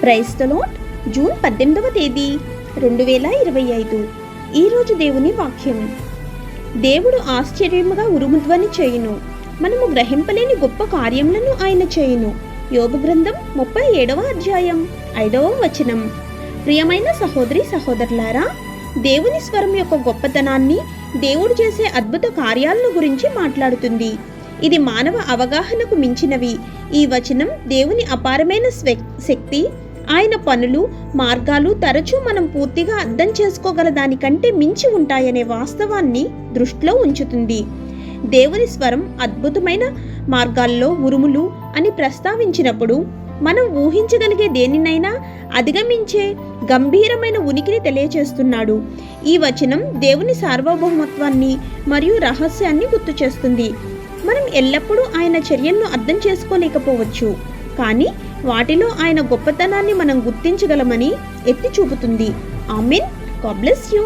Praise the Lord. June 18వ తేదీ 2025. ఈరోజు దేవుని వాక్యం. దేవుడు ఆశ్చర్యముగా ఉరుముధ్వని చేయును, మనము గ్రహింపలేని గొప్ప కార్యములను ఆయన చేయును. యోబు గ్రంథం 37వ అధ్యాయం 5వ వచనం. ప్రియమైన సహోదరి సహోదరులారా, దేవుని స్వరం యొక్క గొప్పతనాన్ని, దేవుడు చేసే అద్భుత కార్యాలను గురించి మాట్లాడుతుంది. ఇది మానవ అవగాహనకు మించినవి. ఈ వచనం దేవుని అపారమైన శక్తి, ఆయన పనులు, మార్గాలు తరచూ మనం పూర్తిగా అర్థం చేసుకోగల దానికంటే మించి ఉంటాయనే వాస్తవాన్ని దృష్టిలో ఉంచుతుంది. దేవుని స్వరం అద్భుతమైన మార్గాల్లో ఉరుములు అని ప్రస్తావించినప్పుడు మనం ఊహించగలిగే దేనినైనా అధిగమించే గంభీరమైన ఉనికిని తెలియచేస్తున్నాడు. ఈ వచనం దేవుని సార్వభౌమత్వాన్ని మరియు రహస్యాన్ని గుర్తు చేస్తుంది. మనం ఎల్లప్పుడూ ఆయన చర్యలను అర్థం చేసుకోలేకపోవచ్చు, కానీ వాటిలో ఆయన గొప్పతనాన్ని మనం గుర్తించగలమని ఎత్తి చూపుతుంది. ఆమేన్. God bless you.